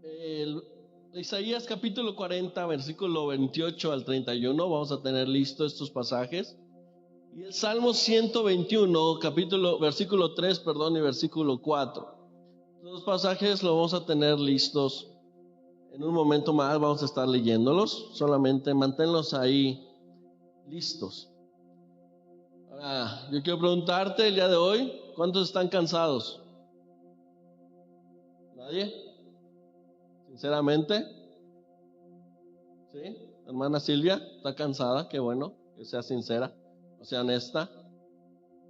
Biblia, Isaías capítulo 40, versículo 28 al 31, vamos a tener listos estos pasajes. Y el Salmo 121, versículo 3, y versículo 4. Los pasajes los vamos a tener listos. En un momento más vamos a estar leyéndolos. Solamente manténlos ahí listos. Ahora, yo quiero preguntarte el día de hoy, ¿cuántos están cansados? ¿Nadie? Sinceramente. ¿Sí? Hermana Silvia, ¿está cansada? Qué bueno, que sea sincera, o sea honesta.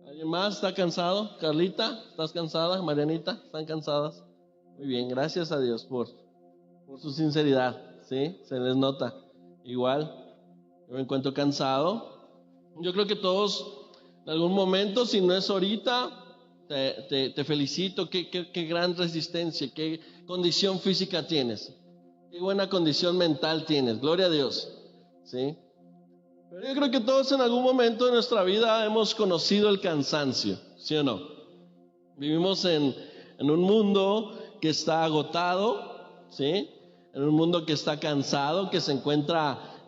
¿Alguien más está cansado? Carlita, ¿estás cansada? Marianita, ¿están cansadas? Muy bien, gracias a Dios por su sinceridad, ¿sí? Se les nota. Igual, yo me encuentro cansado. Yo creo que todos, en algún momento, si no es ahorita, te felicito. Qué gran resistencia, qué condición física tienes. Qué buena condición mental tienes, gloria a Dios, ¿sí? Pero yo creo que todos en algún momento de nuestra vida hemos conocido el cansancio, ¿sí o no? Vivimos en un mundo que está agotado, ¿sí? En un mundo que está cansado, que se encuentra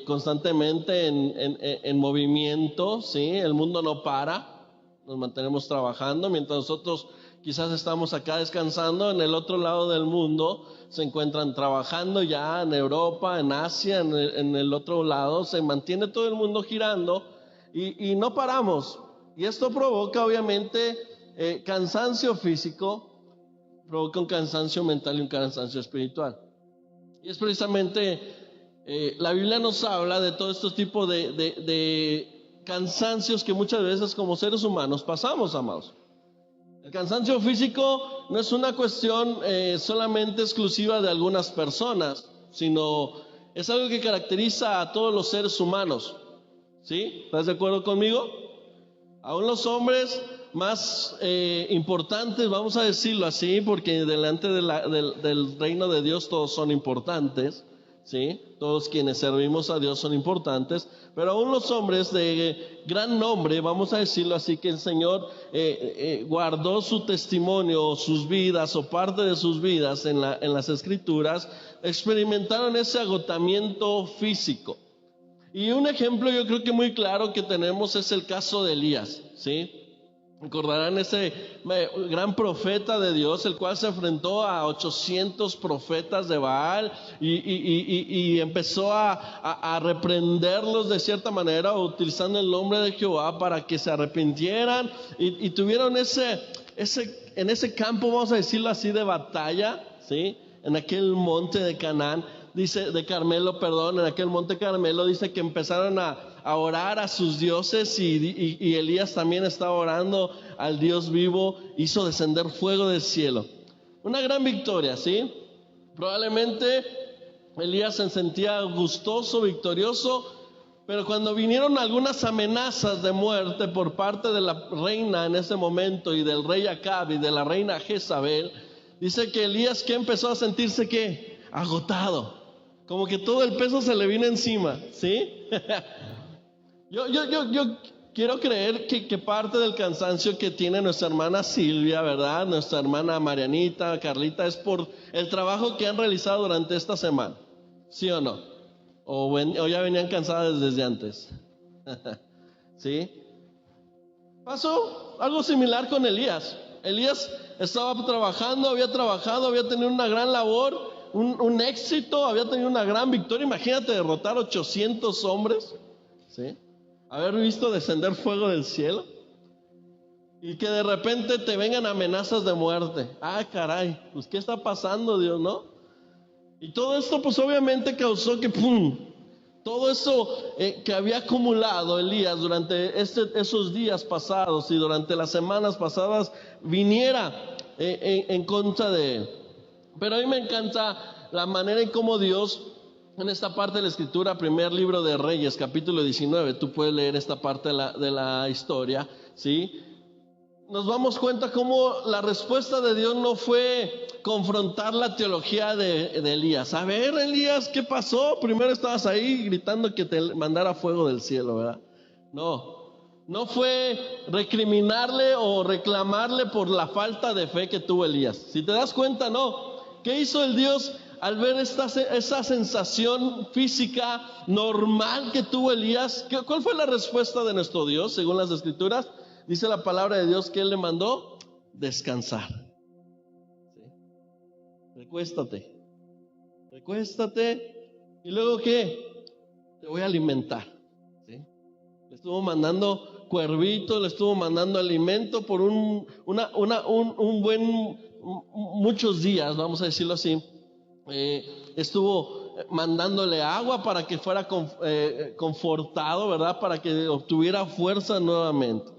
constantemente en movimiento, ¿sí? El mundo no para, nos mantenemos trabajando, mientras nosotros quizás estamos acá descansando. En el otro lado del mundo se encuentran trabajando ya en Europa, en Asia, en el otro lado. Se mantiene todo el mundo girando y no paramos. Y esto provoca obviamente cansancio físico, provoca un cansancio mental y un cansancio espiritual. Y es precisamente, la Biblia nos habla de todo este tipo de cansancios que muchas veces como seres humanos pasamos, amados. El cansancio físico no es una cuestión solamente exclusiva de algunas personas, sino es algo que caracteriza a todos los seres humanos. ¿Sí? ¿Estás de acuerdo conmigo? Aún los hombres más importantes, vamos a decirlo así, porque delante del reino de Dios todos son importantes, ¿sí? Todos quienes servimos a Dios son importantes, pero aún los hombres de gran nombre, vamos a decirlo así, que el Señor guardó su testimonio, sus vidas o parte de sus vidas en las Escrituras, experimentaron ese agotamiento físico. Y un ejemplo yo creo que muy claro que tenemos es el caso de Elías, ¿sí? Recordarán ese gran profeta de Dios, el cual se enfrentó a 800 profetas de Baal y empezó a reprenderlos de cierta manera, utilizando el nombre de Jehová para que se arrepintieran y tuvieron en ese campo, vamos a decirlo así, de batalla, ¿sí? En aquel monte de Canaán, dice, de Carmelo, en aquel monte Carmelo, dice que empezaron a orar a sus dioses y Elías también estaba orando al Dios vivo, hizo descender fuego del cielo. Una gran victoria, ¿sí? Probablemente Elías se sentía gustoso, victorioso, pero cuando vinieron algunas amenazas de muerte por parte de la reina en ese momento y del rey Acab y de la reina Jezabel, dice que Elías que empezó a sentirse ¿qué? Agotado, como que todo el peso se le vino encima, ¿sí? Yo quiero creer que parte del cansancio que tiene nuestra hermana Silvia, ¿verdad? Nuestra hermana Marianita, Carlita, es por el trabajo que han realizado durante esta semana, ¿sí o no? O ya venían cansadas desde antes. ¿Sí? Pasó algo similar con Elías. Elías estaba trabajando, había tenido una gran labor, un éxito, había tenido una gran victoria. Imagínate derrotar 800 hombres, ¿sí? Haber visto descender fuego del cielo y que de repente te vengan amenazas de muerte. Ah, caray, pues ¿qué está pasando, Dios, no? Y todo esto pues obviamente causó que todo eso que había acumulado Elías durante esos días pasados y durante las semanas pasadas viniera en contra de él. Pero a mí me encanta la manera en cómo Dios, en esta parte de la Escritura, primer libro de Reyes, capítulo 19, tú puedes leer esta parte de la historia, ¿sí? Nos damos cuenta cómo la respuesta de Dios no fue confrontar la teología de Elías. A ver, Elías, ¿qué pasó? Primero estabas ahí gritando que te mandara fuego del cielo, ¿verdad? No, no fue recriminarle o reclamarle por la falta de fe que tuvo Elías. Si te das cuenta, no. ¿Qué hizo el Dios al ver esa sensación física normal que tuvo Elías? ¿Cuál fue la respuesta de nuestro Dios según las Escrituras? Dice la palabra de Dios que Él le mandó descansar. ¿Sí? Recuéstate. ¿Y luego qué? Te voy a alimentar. ¿Sí? Le estuvo mandando cuervitos, le estuvo mandando alimento por muchos días, vamos a decirlo así. Estuvo mandándole agua para que fuera confortado, ¿verdad? Para que obtuviera fuerza nuevamente.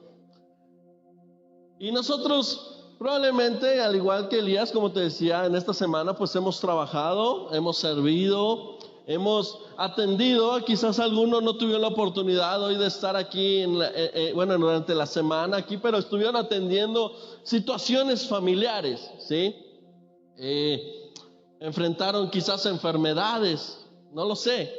Y nosotros probablemente, al igual que Elías, como te decía, en esta semana pues hemos trabajado, hemos servido, hemos atendido. Quizás algunos no tuvieron la oportunidad hoy de estar aquí, durante la semana aquí, pero estuvieron atendiendo situaciones familiares, ¿sí? Enfrentaron quizás enfermedades, no lo sé.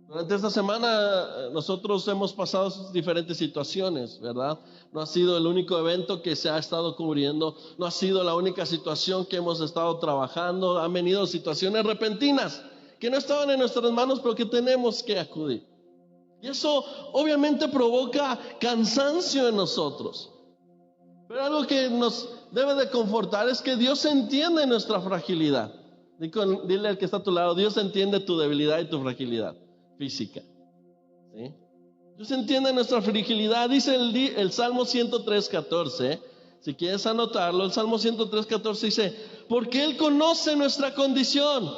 Durante esta semana nosotros hemos pasado diferentes situaciones, ¿verdad? No ha sido el único evento que se ha estado cubriendo, no ha sido la única situación que hemos estado trabajando. Han venido situaciones repentinas que no estaban en nuestras manos, pero que tenemos que acudir. Y eso obviamente provoca cansancio en nosotros. Pero algo que nos debe de confortar es que Dios entiende nuestra fragilidad. Dile al que está a tu lado, Dios entiende tu debilidad y tu fragilidad física. ¿Sí? Dios entiende nuestra fragilidad. Dice el Salmo 103:14. Si quieres anotarlo, el Salmo 103:14 dice: porque Él conoce nuestra condición.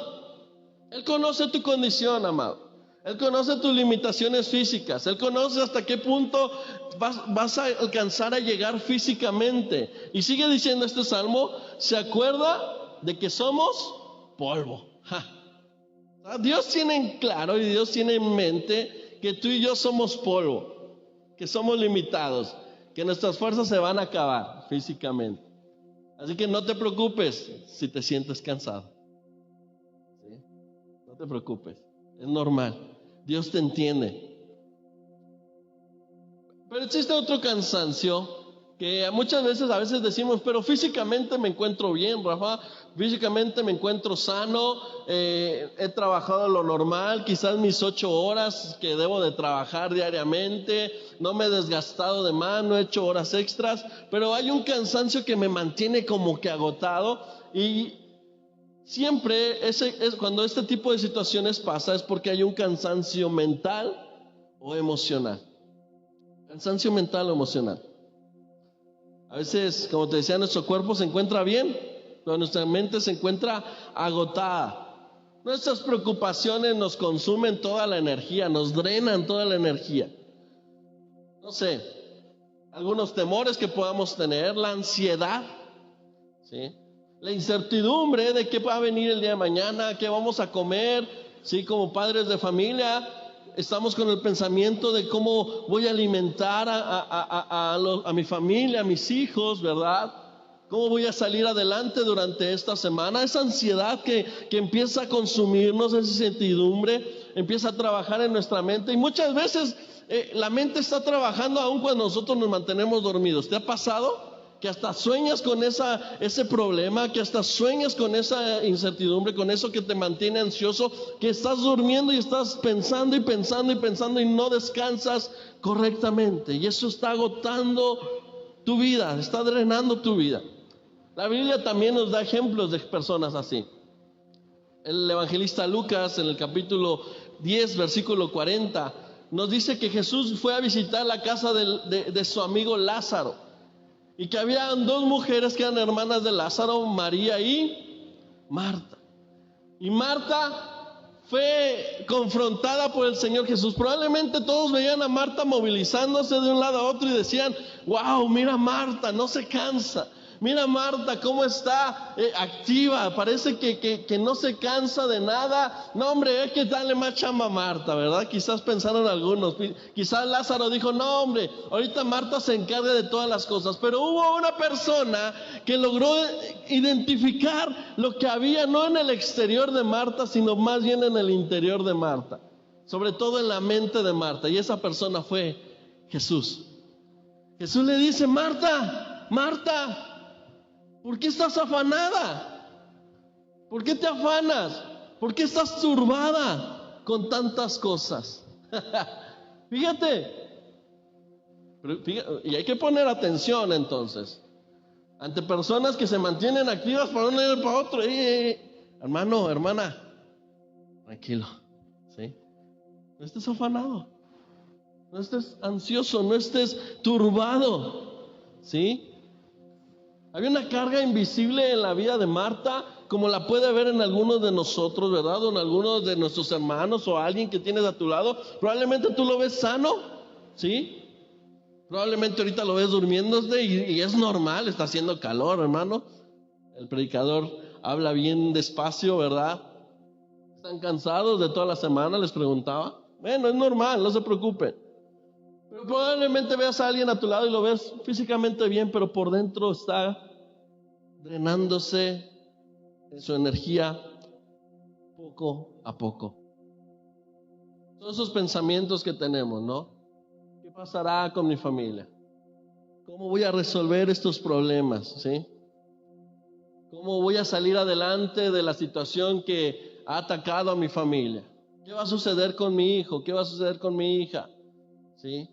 Él conoce tu condición, amado. Él conoce tus limitaciones físicas. Él conoce hasta qué punto vas a alcanzar a llegar físicamente. Y sigue diciendo este salmo: se acuerda de que somos polvo. Dios tiene en claro y Dios tiene en mente que tú y yo somos polvo, que somos limitados, que nuestras fuerzas se van a acabar físicamente. Así que no te preocupes si te sientes cansado. ¿Sí? No te preocupes, es normal. Dios te entiende. Pero existe otro cansancio que muchas veces decimos: pero físicamente me encuentro bien, Rafa, físicamente me encuentro sano, he trabajado lo normal, quizás mis 8 horas que debo de trabajar diariamente, no me he desgastado de más, no he hecho horas extras, pero hay un cansancio que me mantiene como que agotado. Y siempre cuando este tipo de situaciones pasa es porque hay un cansancio mental o emocional. Cansancio mental o emocional. A veces, como te decía, nuestro cuerpo se encuentra bien, pero nuestra mente se encuentra agotada. Nuestras preocupaciones nos consumen toda la energía, nos drenan toda la energía. No sé, algunos temores que podamos tener, la ansiedad, ¿sí? La incertidumbre de qué va a venir el día de mañana, qué vamos a comer, ¿sí? Como padres de familia, estamos con el pensamiento de cómo voy a alimentar a mi familia, a mis hijos, ¿verdad? ¿Cómo voy a salir adelante durante esta semana? Esa ansiedad que empieza a consumirnos, esa incertidumbre, empieza a trabajar en nuestra mente. Y muchas veces la mente está trabajando aun cuando nosotros nos mantenemos dormidos. ¿Te ha pasado? Que hasta sueñas con ese problema, que hasta sueñas con esa incertidumbre, con eso que te mantiene ansioso, que estás durmiendo y estás pensando y pensando y pensando y no descansas correctamente. Y eso está agotando tu vida, está drenando tu vida. La Biblia también nos da ejemplos de personas así. El evangelista Lucas, en el capítulo 10, versículo 40, nos dice que Jesús fue a visitar la casa de su amigo Lázaro. Y que había 2 mujeres que eran hermanas de Lázaro, María y Marta. Y Marta fue confrontada por el Señor Jesús. Probablemente todos veían a Marta movilizándose de un lado a otro y decían: wow, mira Marta, no se cansa. Mira Marta cómo está activa, parece que no se cansa de nada. No, hombre, hay que darle más chamba a Marta, ¿verdad? Quizás pensaron algunos. Quizás Lázaro dijo: no, hombre, ahorita Marta se encarga de todas las cosas. Pero hubo una persona que logró identificar lo que había, no en el exterior de Marta, sino más bien en el interior de Marta, sobre todo en la mente de Marta. Y esa persona fue Jesús. Jesús le dice: Marta, Marta, ¿por qué estás afanada? ¿Por qué te afanas? ¿Por qué estás turbada con tantas cosas? Fíjate, y hay que poner atención entonces. Ante personas que se mantienen activas para un lado y para otro. Hermano, hermana, tranquilo, ¿sí? No estés afanado, no estés ansioso, no estés turbado, ¿sí? Había una carga invisible en la vida de Marta, como la puede ver en algunos de nosotros, ¿verdad? O en algunos de nuestros hermanos o alguien que tienes a tu lado. Probablemente tú lo ves sano, ¿sí? Probablemente ahorita lo ves durmiéndose y es normal, está haciendo calor, hermano. El predicador habla bien despacio, ¿verdad? ¿Están cansados de toda la semana? Les preguntaba. Bueno, es normal, no se preocupen. Pero probablemente veas a alguien a tu lado y lo ves físicamente bien, pero por dentro está drenándose de su energía poco a poco. Todos esos pensamientos que tenemos, ¿no? ¿Qué pasará con mi familia? ¿Cómo voy a resolver estos problemas? ¿Sí? ¿Cómo voy a salir adelante de la situación que ha atacado a mi familia? ¿Qué va a suceder con mi hijo? ¿Qué va a suceder con mi hija? ¿Sí?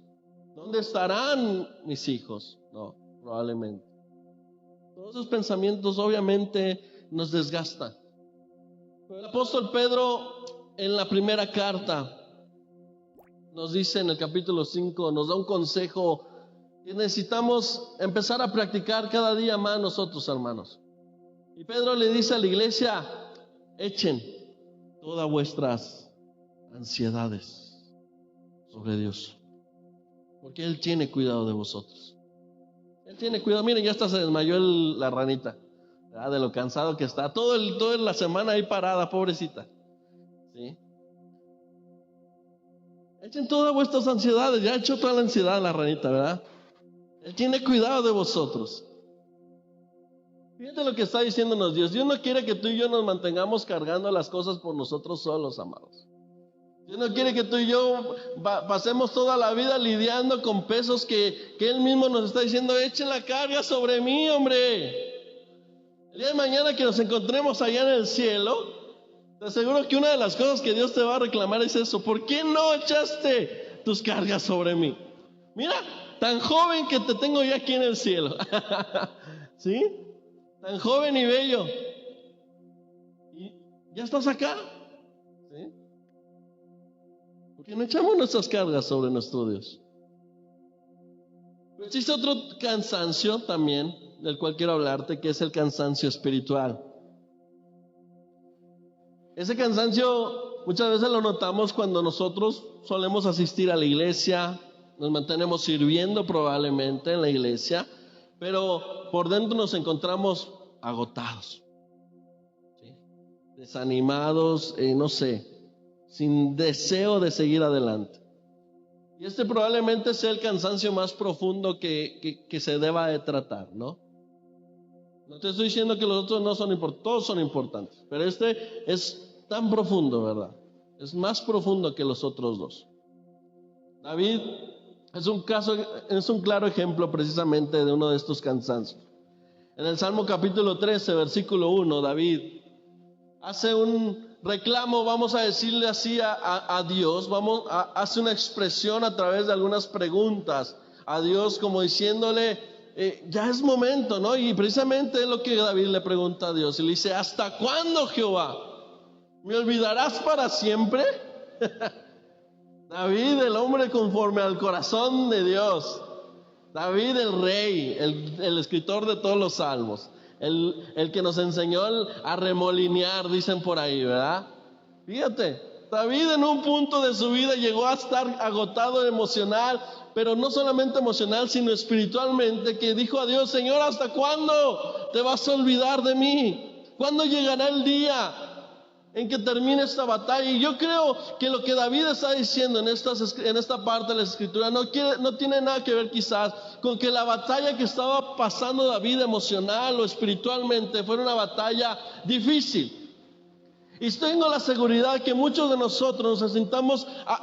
¿Dónde estarán mis hijos? No, probablemente. Todos esos pensamientos obviamente nos desgastan. Pero el apóstol Pedro en la primera carta nos dice en el capítulo 5, nos da un consejo que necesitamos empezar a practicar cada día más nosotros, hermanos. Y Pedro le dice a la iglesia: echen todas vuestras ansiedades sobre Dios, porque Él tiene cuidado de vosotros. Él tiene cuidado. Miren, ya hasta se desmayó la ranita, ¿verdad? De lo cansado que está. Toda la semana ahí parada, pobrecita. ¿Sí? Echen todas vuestras ansiedades. Ya ha hecho toda la ansiedad la ranita, ¿verdad? Él tiene cuidado de vosotros. Fíjate lo que está diciéndonos Dios. Dios no quiere que tú y yo nos mantengamos cargando las cosas por nosotros solos, amados. Dios no quiere que tú y yo pasemos toda la vida lidiando con pesos que Él mismo nos está diciendo: echen la carga sobre mí, hombre. El día de mañana que nos encontremos allá en el cielo, te aseguro que una de las cosas que Dios te va a reclamar es eso: ¿por qué no echaste tus cargas sobre mí? Mira, tan joven que te tengo ya aquí en el cielo. ¿Sí? Tan joven y bello. Y ya estás acá. ¿Sí? Porque no echamos nuestras cargas sobre nuestro Dios. Pero existe otro cansancio también, del cual quiero hablarte, que es el cansancio espiritual. Ese cansancio muchas veces lo notamos cuando nosotros solemos asistir a la iglesia, nos mantenemos sirviendo probablemente en la iglesia, pero por dentro nos encontramos agotados, ¿sí? Desanimados, no sé, sin deseo de seguir adelante. Y este probablemente sea el cansancio más profundo que se deba de tratar, ¿no? No te estoy diciendo que los otros no son importantes, todos son importantes, pero este es tan profundo, ¿verdad? Es más profundo que los otros dos. David es un claro ejemplo precisamente de uno de estos cansancios. En el Salmo capítulo 13, versículo 1, David hace un reclamo, vamos a decirle así, a Dios. Hace una expresión a través de algunas preguntas a Dios, como diciéndole: ya es momento, ¿no? Y precisamente es lo que David le pregunta a Dios. Y le dice: ¿hasta cuándo, Jehová? ¿Me olvidarás para siempre? David, el hombre conforme al corazón de Dios. David, el rey, el escritor de todos los salmos. El que nos enseñó a remolinear, dicen por ahí, ¿verdad? Fíjate, David en un punto de su vida llegó a estar agotado emocional, pero no solamente emocional, sino espiritualmente, que dijo a Dios: Señor, ¿hasta cuándo te vas a olvidar de mí? ¿Cuándo llegará el día en que termine esta batalla? Y yo creo que lo que David está diciendo en esta parte de la escritura no tiene nada que ver quizás con que la batalla que estaba pasando David emocional o espiritualmente fuera una batalla difícil. Y tengo la seguridad que muchos de nosotros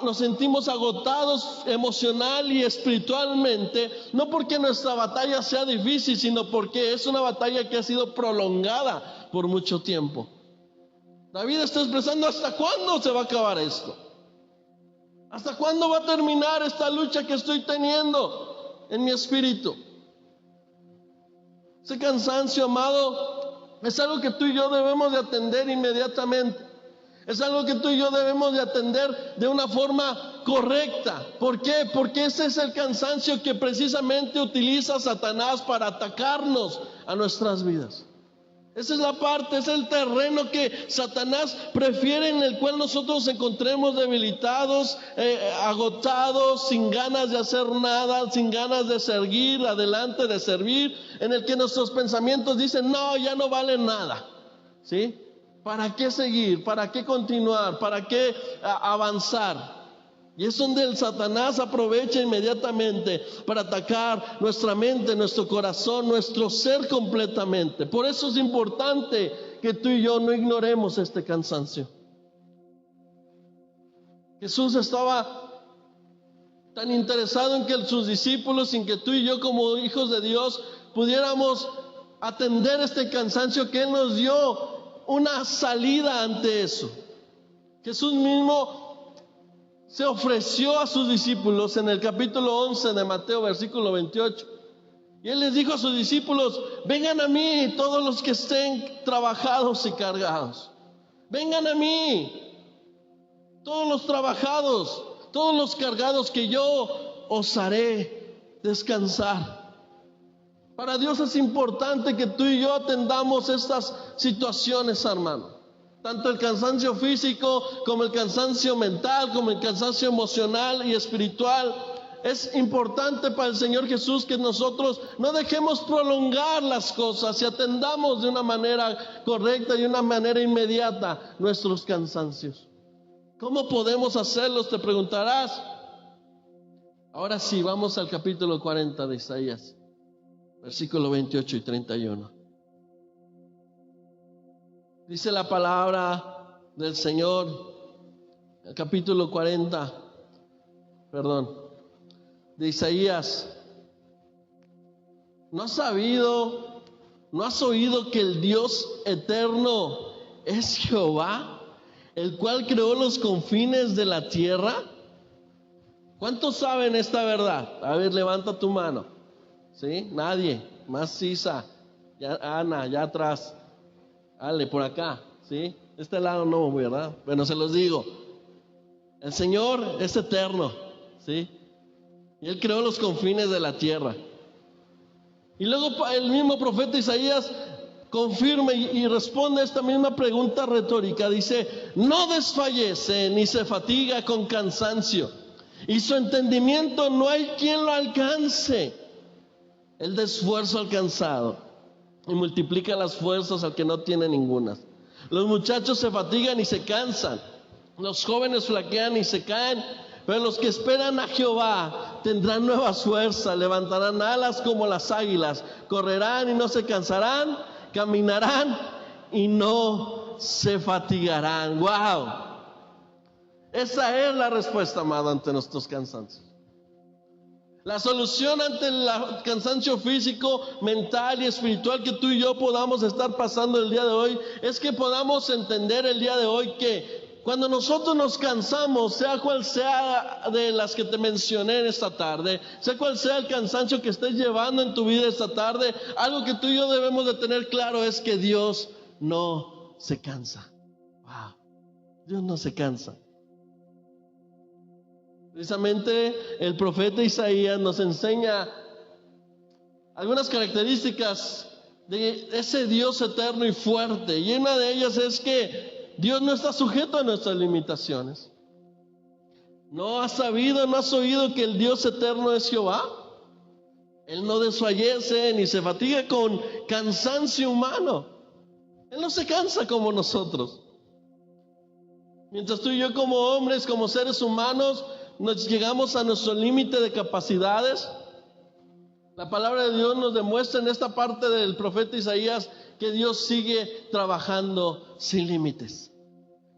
nos sentimos agotados emocional y espiritualmente, no porque nuestra batalla sea difícil, sino porque es una batalla que ha sido prolongada por mucho tiempo. David está expresando: ¿hasta cuándo se va a acabar esto? ¿Hasta cuándo va a terminar esta lucha que estoy teniendo en mi espíritu? Ese cansancio, amado, es algo que tú y yo debemos de atender inmediatamente. Es algo que tú y yo debemos de atender de una forma correcta. ¿Por qué? Porque ese es el cansancio que precisamente utiliza Satanás para atacarnos a nuestras vidas. Esa es la parte, es el terreno que Satanás prefiere, en el cual nosotros nos encontremos debilitados, agotados, sin ganas de hacer nada, sin ganas de seguir adelante, de servir, en el que nuestros pensamientos dicen: no, ya no vale nada, ¿sí? ¿Para qué seguir? ¿Para qué continuar? ¿Para qué avanzar? Y es donde el Satanás aprovecha inmediatamente para atacar nuestra mente, nuestro corazón, nuestro ser completamente. Por eso es importante que tú y yo no ignoremos este cansancio. Jesús estaba tan interesado en que sus discípulos, en que tú y yo como hijos de Dios pudiéramos atender este cansancio, que Él nos dio una salida ante eso. Jesús mismo se ofreció a sus discípulos en el capítulo 11 de Mateo, versículo 28. Y Él les dijo a sus discípulos: vengan a mí todos los que estén trabajados y cargados. Vengan a mí todos los trabajados, todos los cargados, que yo os haré descansar. Para Dios es importante que tú y yo atendamos estas situaciones, hermano. Tanto el cansancio físico como el cansancio mental, como el cansancio emocional y espiritual. Es importante para el Señor Jesús que nosotros no dejemos prolongar las cosas y atendamos de una manera correcta y de una manera inmediata nuestros cansancios. ¿Cómo podemos hacerlos?, te preguntarás. Ahora sí, vamos al capítulo 40 de Isaías, versículo 28 y 31. Dice la palabra del Señor, el capítulo 40, de Isaías: ¿no has oído que el Dios eterno es Jehová, el cual creó los confines de la tierra? ¿Cuántos saben esta verdad? A ver, levanta tu mano. ¿Sí? Nadie. Más Sisa, ya, Ana, ya atrás. Ale, por acá, ¿sí? Este lado no, ¿verdad? Bueno, se los digo. El Señor es eterno, ¿sí? Y Él creó los confines de la tierra. Y luego el mismo profeta Isaías confirma y responde a esta misma pregunta retórica. Dice: no desfallece ni se fatiga con cansancio, y su entendimiento no hay quien lo alcance. Él da esfuerzo al cansado y multiplica las fuerzas al que no tiene ninguna. Los muchachos se fatigan y se cansan, los jóvenes flaquean y se caen, pero los que esperan a Jehová tendrán nuevas fuerzas, levantarán alas como las águilas, correrán y no se cansarán, caminarán y no se fatigarán. ¡Wow! Esa es la respuesta, amado, ante nuestros cansancios. La solución ante el cansancio físico, mental y espiritual que tú y yo podamos estar pasando el día de hoy, es que podamos entender el día de hoy que cuando nosotros nos cansamos, sea cual sea de las que te mencioné en esta tarde, sea cual sea el cansancio que estés llevando en tu vida esta tarde, algo que tú y yo debemos de tener claro es que Dios no se cansa. Wow, Dios no se cansa. Precisamente el profeta Isaías nos enseña algunas características de ese Dios eterno y fuerte, y una de ellas es que Dios no está sujeto a nuestras limitaciones. ¿No has oído que el Dios eterno es Jehová? Él no desfallece ni se fatiga con cansancio humano. Él no se cansa como nosotros. Mientras tú y yo como hombres, como seres humanos, nos llegamos a nuestro límite de capacidades, la palabra de Dios nos demuestra en esta parte del profeta Isaías que Dios sigue trabajando sin límites.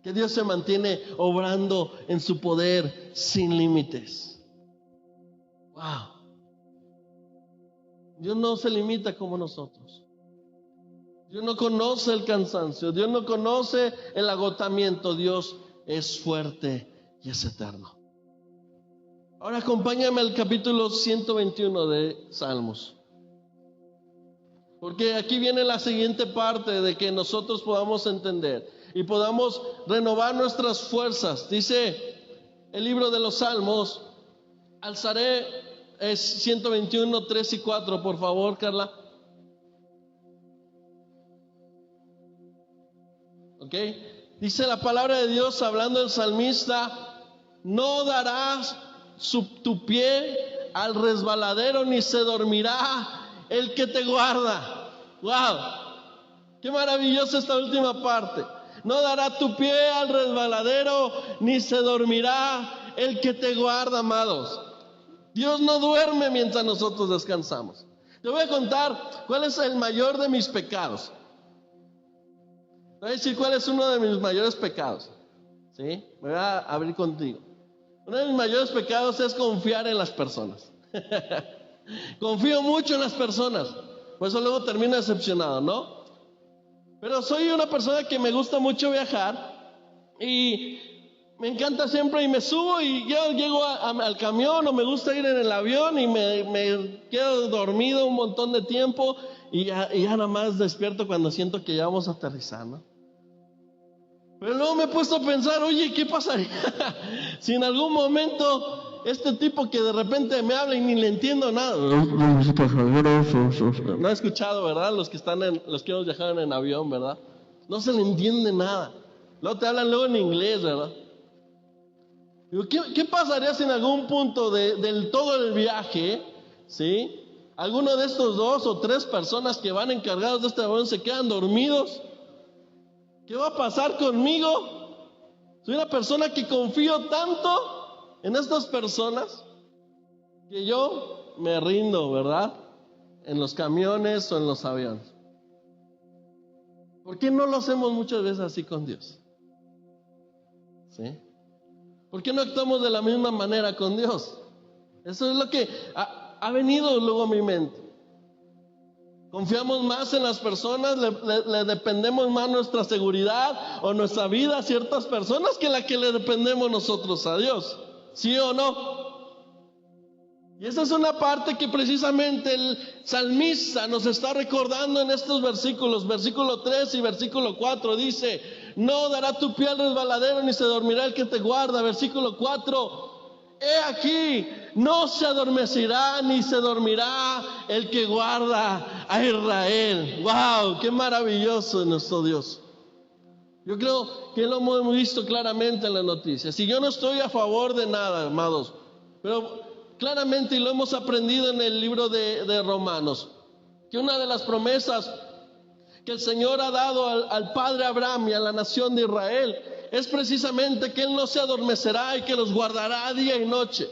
que Dios se mantiene obrando en su poder sin límites. Wow. Dios no se limita como nosotros. Dios no conoce el cansancio. Dios no conoce el agotamiento. Dios es fuerte y es eterno. Ahora acompáñame al capítulo 121 de Salmos. Porque aquí viene la siguiente parte de que nosotros podamos entender y podamos renovar nuestras fuerzas. Dice el libro de los Salmos, alzaré, es 121, 3 y 4, por favor, Carla. ¿Ok? Dice la palabra de Dios, hablando el salmista, no darás tu pie al resbaladero, ni se dormirá el que te guarda. ¡Wow! ¡Qué maravillosa esta última parte! No dará tu pie al resbaladero, ni se dormirá el que te guarda, amados. Dios no duerme mientras nosotros descansamos. Te voy a contar cuál es el mayor de mis pecados. Te voy a decir cuál es uno de mis mayores pecados. ¿Sí? Me voy a abrir contigo. Uno de mis mayores pecados es confiar en las personas. Confío mucho en las personas. Por eso luego termino decepcionado, ¿no? Pero soy una persona que me gusta mucho viajar y me encanta siempre y me subo y yo llego al camión o me gusta ir en el avión y me quedo dormido un montón de tiempo y ya nada más despierto cuando siento que ya vamos a aterrizar, ¿no? Pero luego me he puesto a pensar, oye, ¿qué pasaría si en algún momento este tipo que de repente me habla y ni le entiendo nada? No he escuchado, ¿verdad? Los que hemos viajado en avión, ¿verdad? No se le entiende nada. Luego te hablan luego en inglés, ¿verdad? Digo, ¿qué pasaría si en algún punto del todo el viaje, ¿sí? Alguno de estos 2 o 3 personas que van encargados de este avión se quedan dormidos? ¿Qué va a pasar conmigo? Soy una persona que confío tanto en estas personas que yo me rindo, ¿verdad? En los camiones o en los aviones. ¿Por qué no lo hacemos muchas veces así con Dios? ¿Sí? ¿Por qué no actuamos de la misma manera con Dios? Eso es lo que ha venido luego a mi mente. Confiamos más en las personas, le dependemos más nuestra seguridad o nuestra vida a ciertas personas que la que le dependemos nosotros a Dios. ¿Sí o no? Y esa es una parte que precisamente el salmista nos está recordando en estos versículos. Versículo 3 y versículo 4 dice, no dará tu pie al resbaladero ni se dormirá el que te guarda. Versículo 4, he aquí, no se adormecerá ni se dormirá el que guarda a Israel. ¡Wow! ¡Qué maravilloso es nuestro Dios! Yo creo que lo hemos visto claramente en las noticias. Y yo no estoy a favor de nada, amados, pero claramente, y lo hemos aprendido en el libro de Romanos, que una de las promesas que el Señor ha dado al padre Abraham y a la nación de Israel es precisamente que Él no se adormecerá y que los guardará día y noche.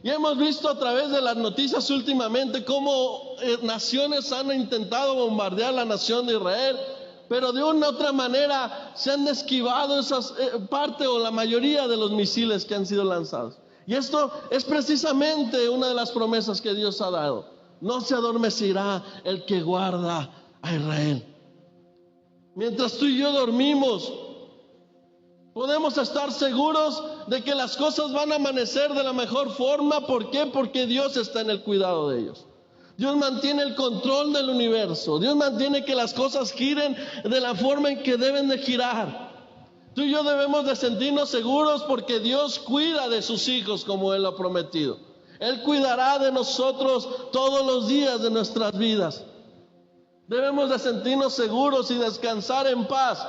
Y hemos visto a través de las noticias últimamente cómo naciones han intentado bombardear la nación de Israel, pero de una u otra manera se han esquivado esas parte o la mayoría de los misiles que han sido lanzados. Y esto es precisamente una de las promesas que Dios ha dado. No se adormecerá el que guarda a Israel. Mientras tú y yo dormimos, podemos estar seguros de que las cosas van a amanecer de la mejor forma. ¿Por qué? Porque Dios está en el cuidado de ellos. Dios mantiene el control del universo. Dios mantiene que las cosas giren de la forma en que deben de girar. Tú y yo debemos de sentirnos seguros porque Dios cuida de sus hijos como Él lo ha prometido. Él cuidará de nosotros todos los días de nuestras vidas. Debemos de sentirnos seguros y descansar en paz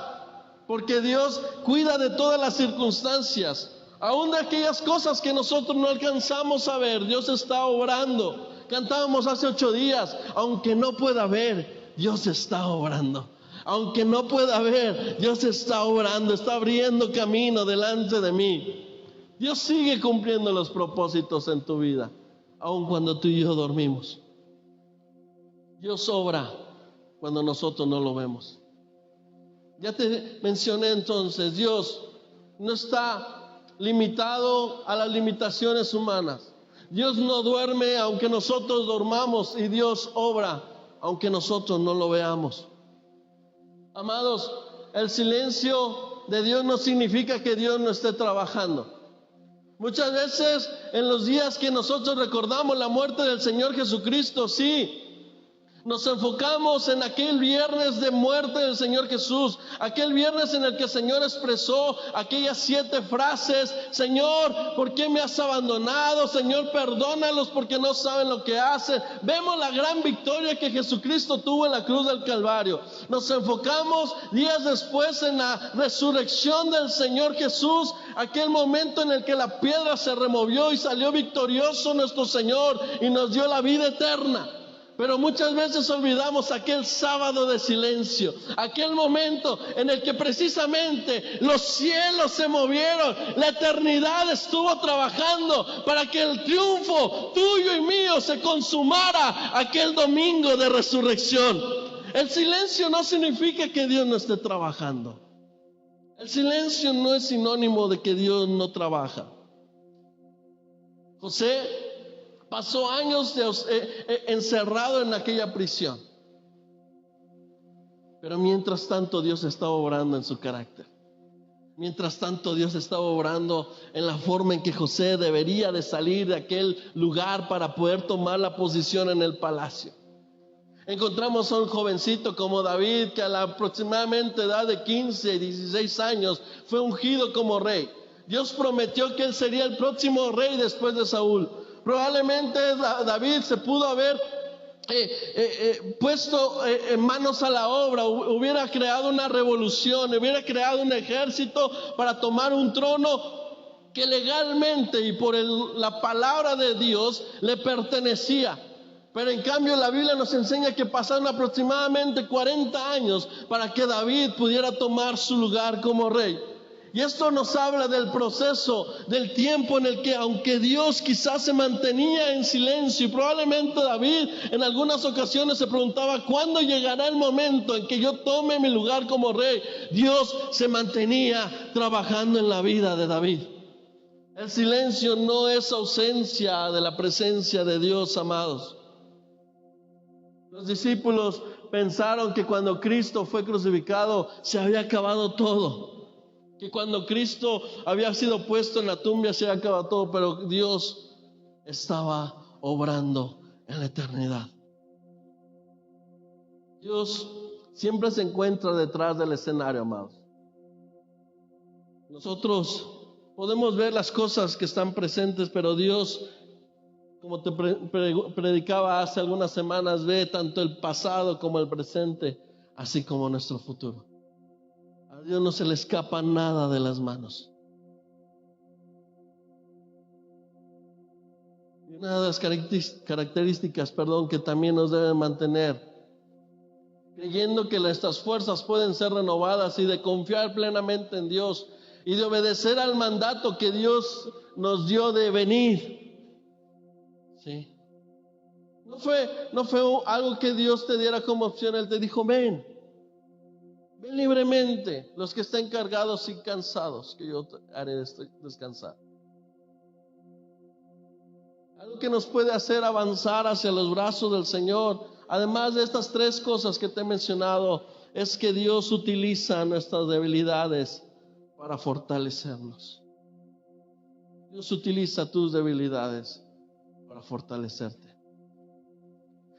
porque Dios cuida de todas las circunstancias, aún de aquellas cosas que nosotros no alcanzamos a ver. Dios está obrando. Cantábamos hace 8 días, aunque no pueda ver, Dios está obrando. Aunque no pueda ver, Dios está obrando, está abriendo camino delante de mí. Dios sigue cumpliendo los propósitos en tu vida, aun cuando tú y yo dormimos. Dios obra cuando nosotros no lo vemos. Ya te mencioné entonces, Dios no está limitado a las limitaciones humanas. Dios no duerme aunque nosotros dormamos, y Dios obra aunque nosotros no lo veamos. Amados, el silencio de Dios no significa que Dios no esté trabajando. Muchas veces en los días que nosotros recordamos la muerte del Señor Jesucristo, sí, nos enfocamos en aquel viernes de muerte del Señor Jesús, aquel viernes en el que el Señor expresó aquellas 7 frases: Señor, ¿por qué me has abandonado? Señor, perdónalos porque no saben lo que hacen. Vemos la gran victoria que Jesucristo tuvo en la cruz del Calvario. Nos enfocamos días después en la resurrección del Señor Jesús, aquel momento en el que la piedra se removió y salió victorioso nuestro Señor y nos dio la vida eterna. Pero muchas veces olvidamos aquel sábado de silencio, aquel momento en el que precisamente los cielos se movieron, la eternidad estuvo trabajando para que el triunfo tuyo y mío se consumara aquel domingo de resurrección. El silencio no significa que Dios no esté trabajando. El silencio no es sinónimo de que Dios no trabaja. José pasó años encerrado en aquella prisión. Pero mientras tanto Dios estaba obrando en su carácter. Mientras tanto Dios estaba obrando en la forma en que José debería de salir de aquel lugar para poder tomar la posición en el palacio. Encontramos a un jovencito como David, que a la aproximadamente edad de 15 y 16 años fue ungido como rey. Dios prometió que él sería el próximo rey después de Saúl. Probablemente David se pudo haber puesto manos a la obra, hubiera creado una revolución, hubiera creado un ejército para tomar un trono que legalmente y por la palabra de Dios le pertenecía. Pero en cambio la Biblia nos enseña que pasaron aproximadamente 40 años para que David pudiera tomar su lugar como rey. Y esto nos habla del proceso, del tiempo en el que, aunque Dios quizás se mantenía en silencio, y probablemente David en algunas ocasiones se preguntaba: ¿cuándo llegará el momento en que yo tome mi lugar como rey? Dios se mantenía trabajando en la vida de David. El silencio no es ausencia de la presencia de Dios, amados. Los discípulos pensaron que cuando Cristo fue crucificado se había acabado todo. Que cuando Cristo había sido puesto en la tumba se había acabado todo, pero Dios estaba obrando en la eternidad. Dios siempre se encuentra detrás del escenario, amados. Nosotros podemos ver las cosas que están presentes, pero Dios, como te predicaba hace algunas semanas, ve tanto el pasado como el presente, así como nuestro futuro. A Dios no se le escapa nada de las manos. Y una de las características, que también nos debe mantener, creyendo que nuestras fuerzas pueden ser renovadas, y de confiar plenamente en Dios y de obedecer al mandato que Dios nos dio de venir. ¿Sí? No fue algo que Dios te diera como opción. Él te dijo: ven libremente, los que estén cargados y cansados, que yo te haré descansar. Algo que nos puede hacer avanzar hacia los brazos del Señor, además de estas 3 cosas que te he mencionado, es que Dios utiliza nuestras debilidades para fortalecernos. Dios utiliza tus debilidades para fortalecerte.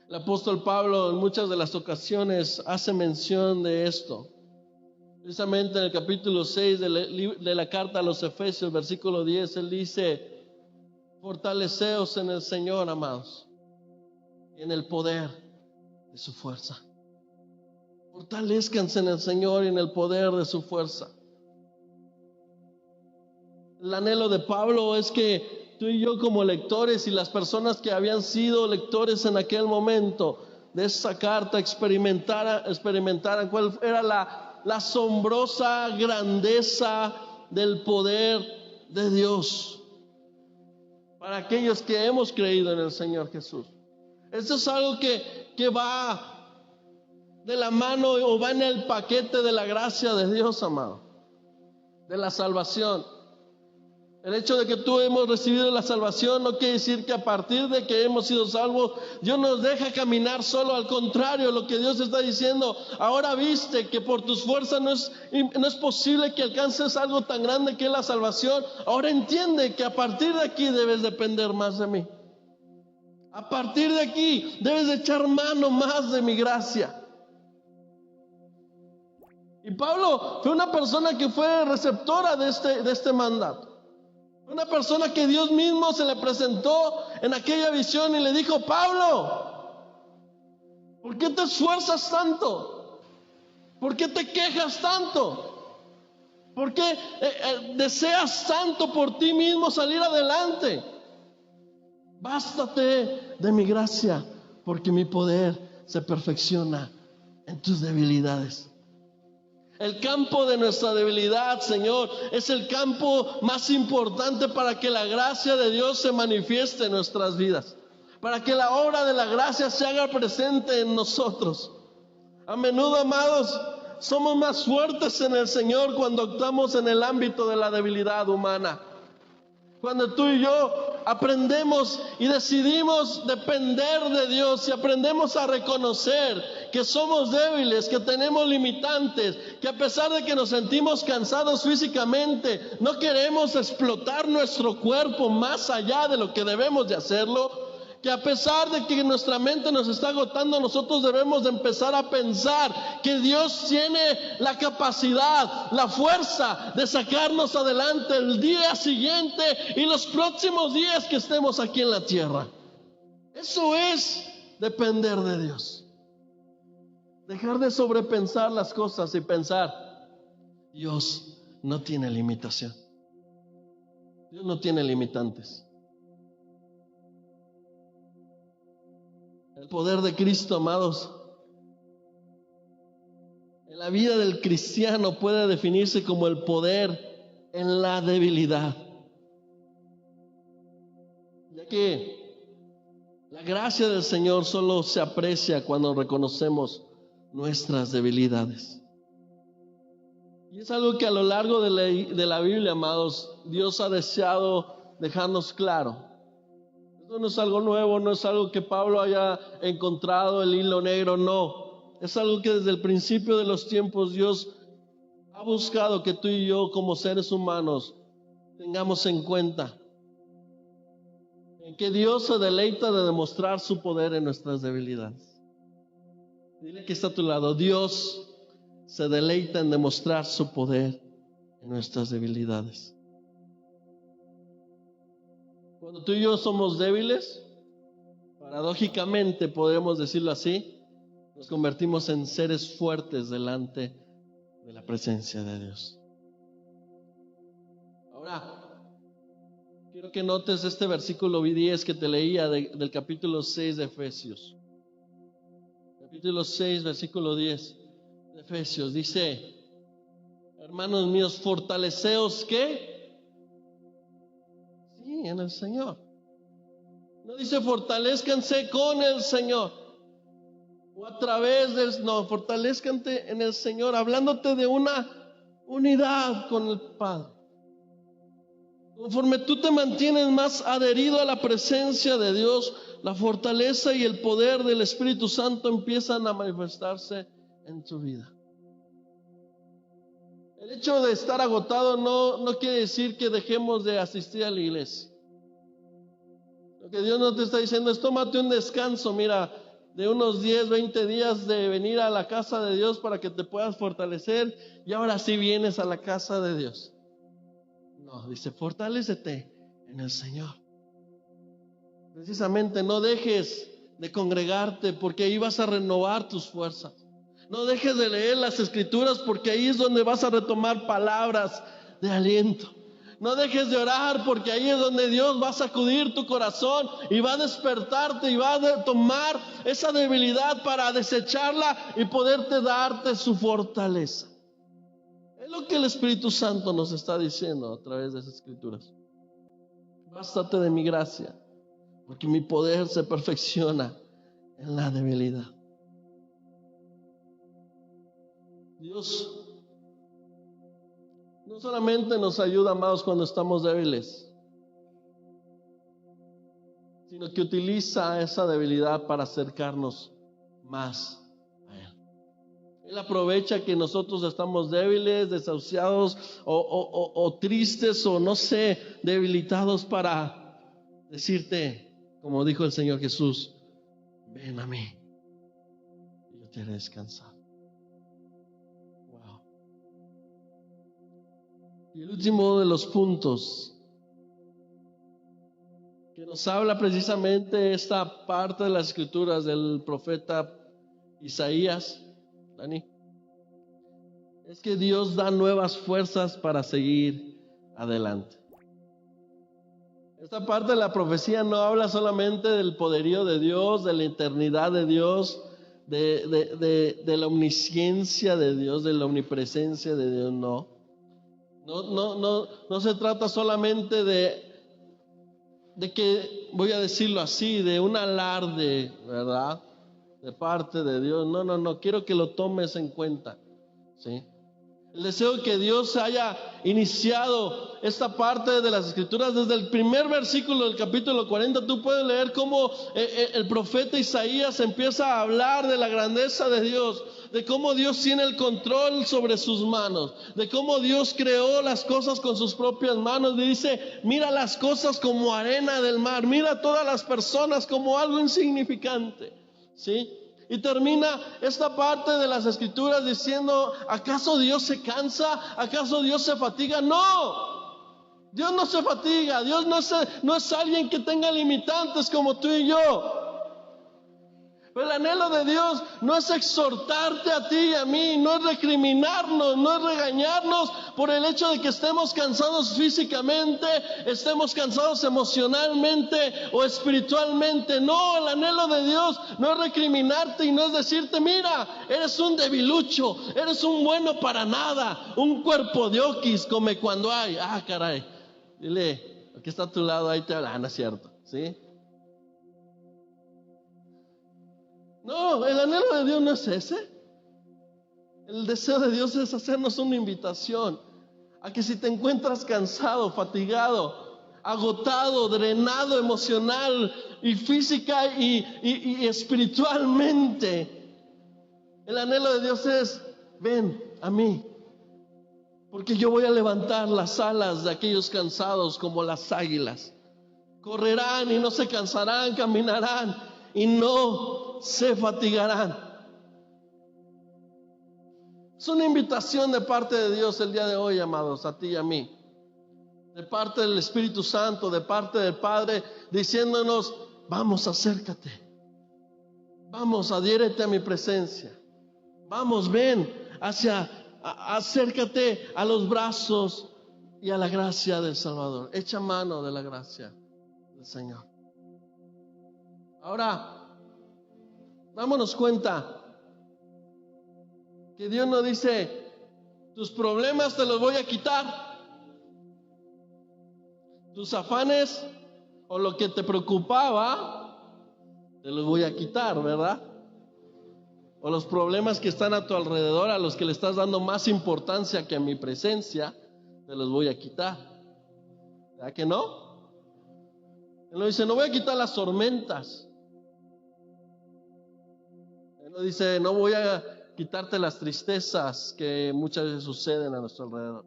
El apóstol Pablo en muchas de las ocasiones hace mención de esto. Precisamente en el capítulo 6 de la carta a los Efesios, versículo 10, él dice: fortaleceos en el Señor, amados, y en el poder de su fuerza. Fortalezcanse en el Señor y en el poder de su fuerza. El anhelo de Pablo es que tú y yo, como lectores, y las personas que habían sido lectores en aquel momento de esa carta, experimentaran cuál era la asombrosa grandeza del poder de Dios para aquellos que hemos creído en el Señor Jesús. Esto es algo que va de la mano o va en el paquete de la gracia de Dios, amado. de la salvación. El hecho de que tú hemos recibido la salvación no quiere decir que a partir de que hemos sido salvos, Dios nos deja caminar solo. Al contrario, lo que Dios está diciendo, ahora viste que por tus fuerzas no es posible que alcances algo tan grande que es la salvación. Ahora entiende que a partir de aquí debes depender más de mí. A partir de aquí debes de echar mano más de mi gracia. Y Pablo fue una persona que fue receptora de este mandato. Una persona que Dios mismo se le presentó en aquella visión y le dijo: Pablo, ¿por qué te esfuerzas tanto? ¿Por qué te quejas tanto? ¿Por qué deseas tanto por ti mismo salir adelante? Bástate de mi gracia, porque mi poder se perfecciona en tus debilidades. El campo de nuestra debilidad, Señor, es el campo más importante para que la gracia de Dios se manifieste en nuestras vidas, para que la obra de la gracia se haga presente en nosotros. A menudo, amados, somos más fuertes en el Señor cuando actuamos en el ámbito de la debilidad humana. Cuando tú y yo aprendemos y decidimos depender de Dios y aprendemos a reconocer que somos débiles, que tenemos limitantes, que a pesar de que nos sentimos cansados físicamente, no queremos explotar nuestro cuerpo más allá de lo que debemos de hacerlo, que a pesar de que nuestra mente nos está agotando, nosotros debemos de empezar a pensar que Dios tiene la capacidad, la fuerza de sacarnos adelante el día siguiente y los próximos días que estemos aquí en la tierra. Eso es depender de Dios. Dejar de sobrepensar las cosas y pensar: Dios no tiene limitación. Dios no tiene limitantes. El poder de Cristo, amados, en la vida del cristiano puede definirse como el poder en la debilidad. Ya que la gracia del Señor solo se aprecia cuando reconocemos nuestras debilidades. Y es algo que a lo largo de la Biblia, amados, Dios ha deseado dejarnos claro. Esto no es algo nuevo, no es algo que Pablo haya encontrado el hilo negro, no. Es algo que desde el principio de los tiempos Dios ha buscado que tú y yo como seres humanos tengamos en cuenta. En que Dios se deleita de demostrar su poder en nuestras debilidades. Dile que está a tu lado: Dios se deleita en demostrar su poder en nuestras debilidades. Cuando tú y yo somos débiles, paradójicamente podemos decirlo así, nos convertimos en seres fuertes delante de la presencia de Dios. Ahora, quiero que notes este versículo 10 que te leía del capítulo 6 de Efesios. Capítulo 6, versículo 10 de Efesios. Dice: hermanos míos, fortaleceos, ¿qué? Sí, en el Señor. No dice fortalezcanse con el Señor o a través del... No, fortalezcante en el Señor, hablándote de una unidad con el Padre. Conforme tú te mantienes más adherido a la presencia de Dios, la fortaleza y el poder del Espíritu Santo empiezan a manifestarse en tu vida. El hecho de estar agotado no quiere decir que dejemos de asistir a la iglesia. Lo que Dios no te está diciendo es: tómate un descanso, mira, de unos 10, 20 días de venir a la casa de Dios para que te puedas fortalecer y ahora sí vienes a la casa de Dios. No, dice: fortalécete en el Señor. Precisamente no dejes de congregarte, porque ahí vas a renovar tus fuerzas. No dejes de leer las Escrituras, porque ahí es donde vas a retomar palabras de aliento. No dejes de orar, porque ahí es donde Dios va a sacudir tu corazón y va a despertarte y va a tomar esa debilidad para desecharla y poderte darte su fortaleza. Es lo que el Espíritu Santo nos está diciendo a través de esas Escrituras. Bástate de mi gracia, porque mi poder se perfecciona en la debilidad. Dios no solamente nos ayuda, amados, cuando estamos débiles, sino que utiliza esa debilidad para acercarnos más a Él. Él aprovecha que nosotros estamos débiles, desahuciados o tristes o no sé, debilitados para decirte, como dijo el Señor Jesús, ven a mí y yo te haré descansar. Wow. Y el último de los puntos que nos habla precisamente esta parte de las escrituras del profeta Isaías, Dani, es que Dios da nuevas fuerzas para seguir adelante. Esta parte de la profecía no habla solamente del poderío de Dios, de la eternidad de Dios, de la omnisciencia de Dios, de la omnipresencia de Dios, no. No se trata solamente de que, voy a decirlo así, de un alarde, ¿verdad? De parte de Dios. No, quiero que lo tomes en cuenta, ¿sí? El deseo que Dios haya iniciado esta parte de las Escrituras desde el primer versículo del capítulo 40. Tú puedes leer cómo el profeta Isaías empieza a hablar de la grandeza de Dios, de cómo Dios tiene el control sobre sus manos, de cómo Dios creó las cosas con sus propias manos. Y dice, mira las cosas como arena del mar, mira todas las personas como algo insignificante, ¿sí? Y termina esta parte de las Escrituras diciendo, ¿acaso Dios se cansa? ¿Acaso Dios se fatiga? No, Dios no se fatiga. Dios no es alguien que tenga limitantes como tú y yo. Pero el anhelo de Dios no es exhortarte a ti y a mí, no es recriminarnos, no es regañarnos por el hecho de que estemos cansados físicamente, estemos cansados emocionalmente o espiritualmente. No, el anhelo de Dios no es recriminarte y no es decirte, mira, eres un debilucho, eres un bueno para nada, un cuerpo de oquis, come cuando hay. Ah, caray, dile, aquí está a tu lado, ahí te habla, no es cierto, ¿sí? No, el anhelo de Dios no es ese. El deseo de Dios es hacernos una invitación a que si te encuentras cansado, fatigado, agotado, drenado emocional y física y espiritualmente, el anhelo de Dios es, ven a mí, porque yo voy a levantar las alas de aquellos cansados como las águilas. Correrán y no se cansarán, caminarán y no se fatigarán. Es una invitación de parte de Dios el día de hoy, amados, a ti y a mí. De parte del Espíritu Santo, de parte del Padre, diciéndonos, vamos, acércate. Vamos, adhiérete a mi presencia. Vamos, ven, acércate a los brazos y a la gracia del Salvador. Echa mano de la gracia del Señor. Ahora, dámonos cuenta que Dios no dice, tus problemas te los voy a quitar, tus afanes o lo que te preocupaba, te los voy a quitar, ¿verdad? O los problemas que están a tu alrededor, a los que le estás dando más importancia que a mi presencia, te los voy a quitar. ¿Verdad que no? Él no dice, no voy a quitar las tormentas. Él no dice, no voy a quitarte las tristezas que muchas veces suceden a nuestro alrededor.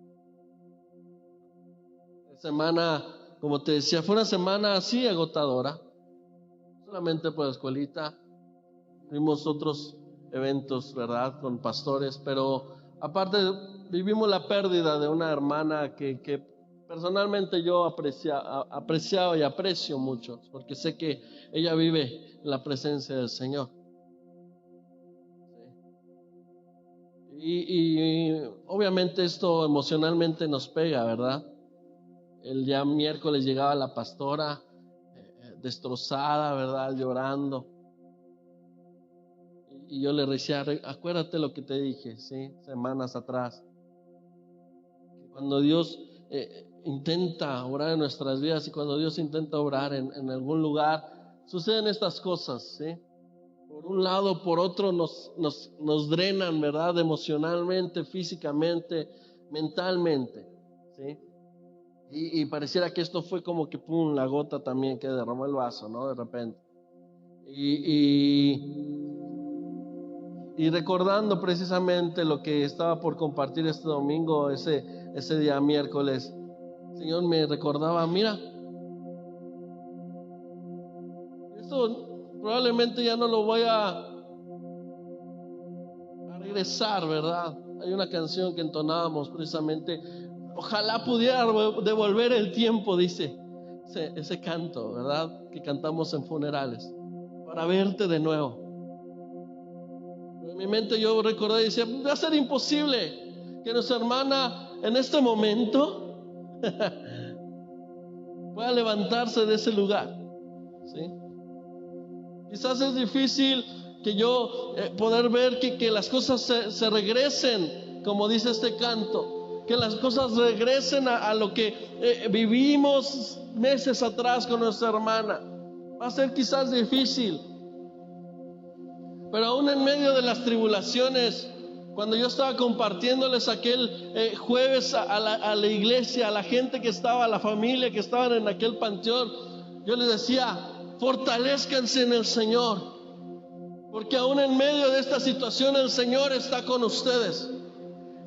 La semana, como te decía, fue una semana así agotadora. Solamente por la escuelita. Tuvimos otros eventos, ¿verdad? Con pastores, pero aparte vivimos la pérdida de una hermana que personalmente yo apreciaba y aprecio mucho, porque sé que ella vive en la presencia del Señor. Y obviamente esto emocionalmente nos pega, ¿verdad? El día miércoles llegaba la pastora destrozada, ¿verdad? Llorando. Y yo le decía, acuérdate lo que te dije, ¿sí? Semanas atrás. Cuando Dios intenta obrar en nuestras vidas y cuando Dios intenta obrar en algún lugar, suceden estas cosas, ¿sí? Por un lado, por otro nos drenan, ¿verdad? Emocionalmente, físicamente, mentalmente. ¿sí? Y pareciera que esto fue como que pum, la gota también que derramó el vaso, ¿no? De repente. Y recordando precisamente lo que estaba por compartir este domingo, ese día miércoles, el Señor me recordaba, mira, esto probablemente ya no lo voy a regresar, ¿verdad? Hay una canción que entonábamos precisamente, ojalá pudiera devolver el tiempo, dice ese canto, ¿verdad? Que cantamos en funerales, para verte de nuevo. En mi mente yo recordé y decía, va a ser imposible que nuestra hermana en este momento pueda levantarse de ese lugar, ¿sí? Quizás es difícil que yo poder ver que las cosas se regresen, como dice este canto, que las cosas regresen a lo que vivimos meses atrás con nuestra hermana. Va a ser quizás difícil, pero aún en medio de las tribulaciones, cuando yo estaba compartiéndoles aquel jueves a la iglesia, a la gente que estaba, a la familia que estaban en aquel panteón, yo les decía, fortalezcanse en el Señor, porque aún en medio de esta situación el Señor está con ustedes.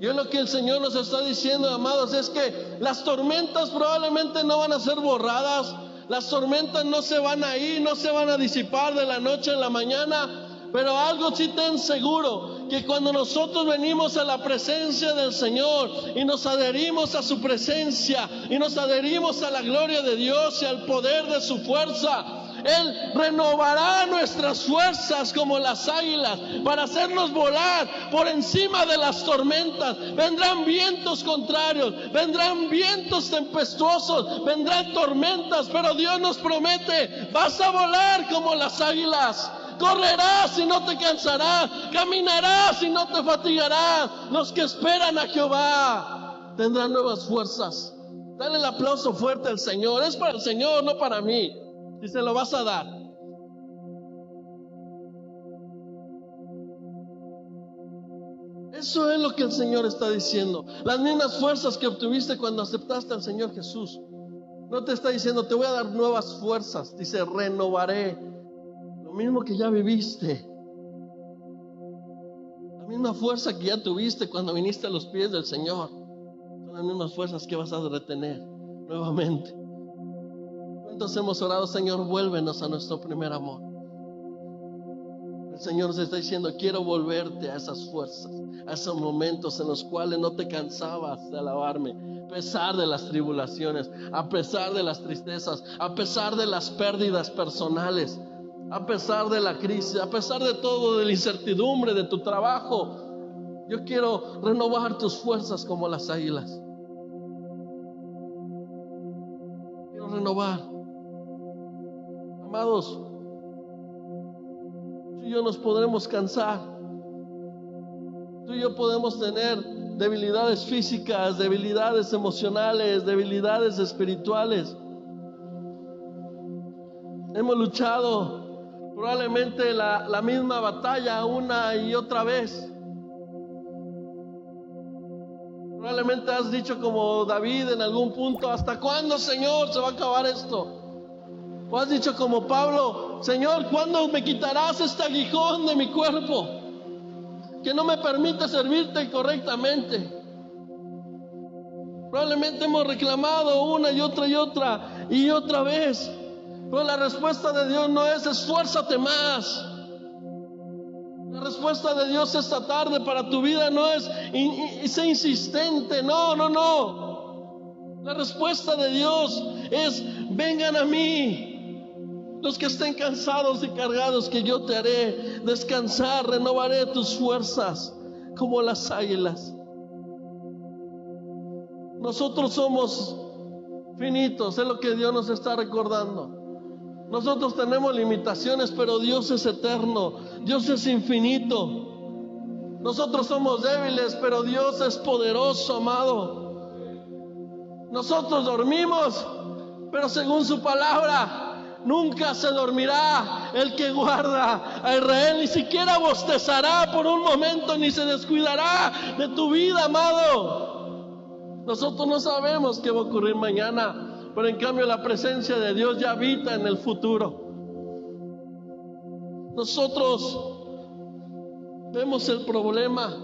Y lo que el Señor nos está diciendo, amados, es que las tormentas probablemente no van a ser borradas, las tormentas no se van a ir, no se van a disipar de la noche a la mañana. Pero algo sí ten seguro, que cuando nosotros venimos a la presencia del Señor y nos adherimos a su presencia y nos adherimos a la gloria de Dios y al poder de su fuerza, Él renovará nuestras fuerzas como las águilas para hacernos volar por encima de las tormentas. Vendrán vientos contrarios, vendrán vientos tempestuosos, vendrán tormentas, pero Dios nos promete, vas a volar como las águilas. Correrás y no te cansarás, caminarás y no te fatigarás. Los que esperan a Jehová tendrán nuevas fuerzas. Dale el aplauso fuerte al Señor. Es para el Señor, no para mí. Si se lo vas a dar. Eso es lo que el Señor está diciendo. Las mismas fuerzas que obtuviste cuando aceptaste al Señor Jesús. No te está diciendo, te voy a dar nuevas fuerzas. Dice, renovaré. Lo mismo que ya viviste, la misma fuerza que ya tuviste cuando viniste a los pies del Señor, son las mismas fuerzas que vas a retener nuevamente. ¿Cuántos hemos orado, Señor, vuélvenos a nuestro primer amor? El Señor nos está diciendo, quiero volverte a esas fuerzas, a esos momentos en los cuales no te cansabas de alabarme, a pesar de las tribulaciones, a pesar de las tristezas, a pesar de las pérdidas personales, a pesar de la crisis, a pesar de todo, de la incertidumbre, de tu trabajo. Yo quiero renovar tus fuerzas como las águilas. Quiero renovar. Amados, tú y yo nos podremos cansar. Tú y yo podemos tener debilidades físicas, debilidades emocionales, debilidades espirituales. Hemos luchado probablemente la misma batalla una y otra vez. Probablemente has dicho como David en algún punto, ¿hasta cuándo, Señor, se va a acabar esto? O has dicho como Pablo, Señor, ¿cuándo me quitarás este aguijón de mi cuerpo que no me permite servirte correctamente? Probablemente hemos reclamado una y otra vez. Pero la respuesta de Dios no es esfuérzate más. La respuesta de Dios esta tarde para tu vida no es sé insistente, no. La respuesta de Dios es vengan a mí, los que estén cansados y cargados, que yo te haré descansar, renovaré tus fuerzas como las águilas. Nosotros somos finitos, es lo que Dios nos está recordando. Nosotros tenemos limitaciones, pero Dios es eterno, Dios es infinito. Nosotros somos débiles, pero Dios es poderoso, amado. Nosotros dormimos, pero según su palabra, nunca se dormirá el que guarda a Israel, ni siquiera bostezará por un momento, ni se descuidará de tu vida, amado. Nosotros no sabemos qué va a ocurrir mañana, pero en cambio la presencia de Dios ya habita en el futuro. Nosotros vemos el problema,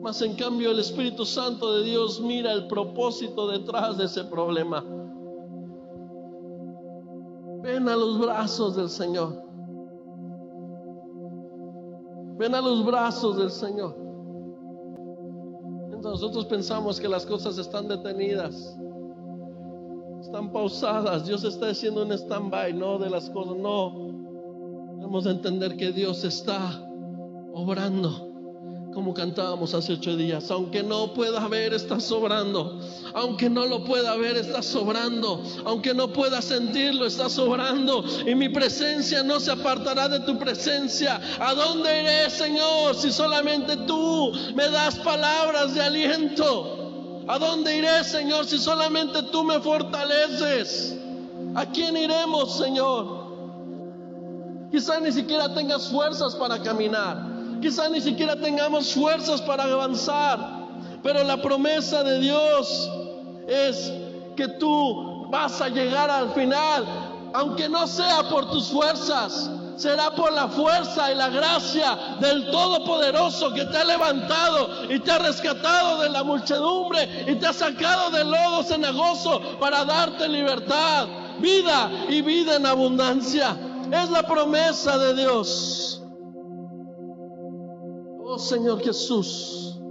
mas en cambio el Espíritu Santo de Dios mira el propósito detrás de ese problema. Ven a los brazos del Señor. Ven a los brazos del Señor. Entonces nosotros pensamos que las cosas están detenidas, están pausadas. Dios está haciendo un stand-by, no de las cosas, no. Debemos de entender que Dios está obrando, como cantábamos hace 8 días. Aunque no pueda ver, está sobrando. Aunque no lo pueda ver, está sobrando. Aunque no pueda sentirlo, está sobrando. Y mi presencia no se apartará de tu presencia. ¿A dónde iré, Señor, si solamente tú me das palabras de aliento? ¿A dónde iré, Señor, si solamente tú me fortaleces? ¿A quién iremos, Señor? Quizá ni siquiera tengas fuerzas para caminar. Quizá ni siquiera tengamos fuerzas para avanzar. Pero la promesa de Dios es que tú vas a llegar al final. Aunque no sea por tus fuerzas, será por la fuerza y la gracia del Todopoderoso, que te ha levantado y te ha rescatado de la muchedumbre y te ha sacado del lodo cenagoso para darte libertad, vida y vida en abundancia. Es la promesa de Dios. Oh Señor Jesús,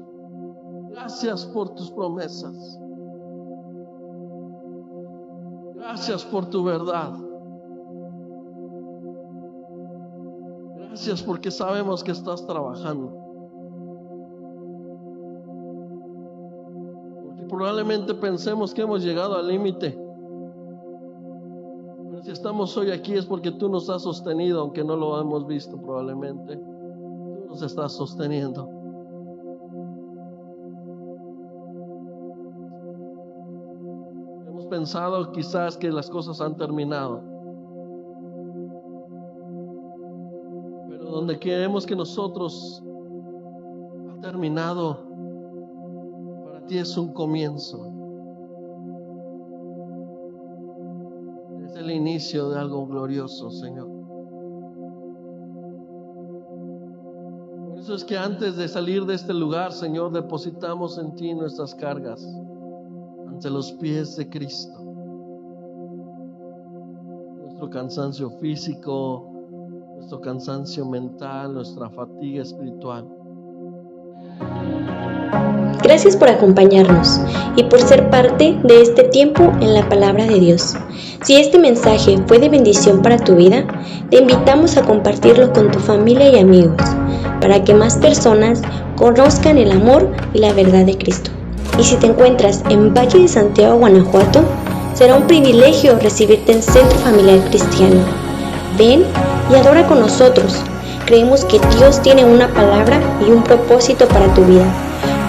gracias por tus promesas. Gracias por tu verdad. Gracias porque sabemos que estás trabajando. Porque probablemente pensemos que hemos llegado al límite. Pero si estamos hoy aquí es porque tú nos has sostenido, aunque no lo hemos visto probablemente. Tú nos estás sosteniendo. Hemos pensado quizás que las cosas han terminado. Donde queremos que nosotros ha terminado, para ti es un comienzo. Es el inicio de algo glorioso, Señor. Por eso es que antes de salir de este lugar, Señor, depositamos en ti nuestras cargas ante los pies de Cristo. Nuestro cansancio físico, nuestro cansancio mental, nuestra fatiga espiritual. Gracias por acompañarnos y por ser parte de este tiempo en la palabra de Dios. Si este mensaje fue de bendición para tu vida, te invitamos a compartirlo con tu familia y amigos, para que más personas conozcan el amor y la verdad de Cristo. Y si te encuentras en Valle de Santiago, Guanajuato, será un privilegio recibirte en Centro Familiar Cristiano. Ven y adora con nosotros. Creemos que Dios tiene una palabra y un propósito para tu vida.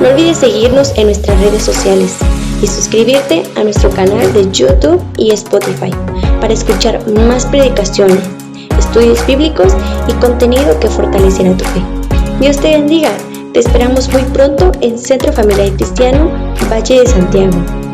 No olvides seguirnos en nuestras redes sociales y suscribirte a nuestro canal de YouTube y Spotify para escuchar más predicaciones, estudios bíblicos y contenido que fortalecerá tu fe. Dios te bendiga. Te esperamos muy pronto en Centro Familiar Cristiano, Valle de Santiago.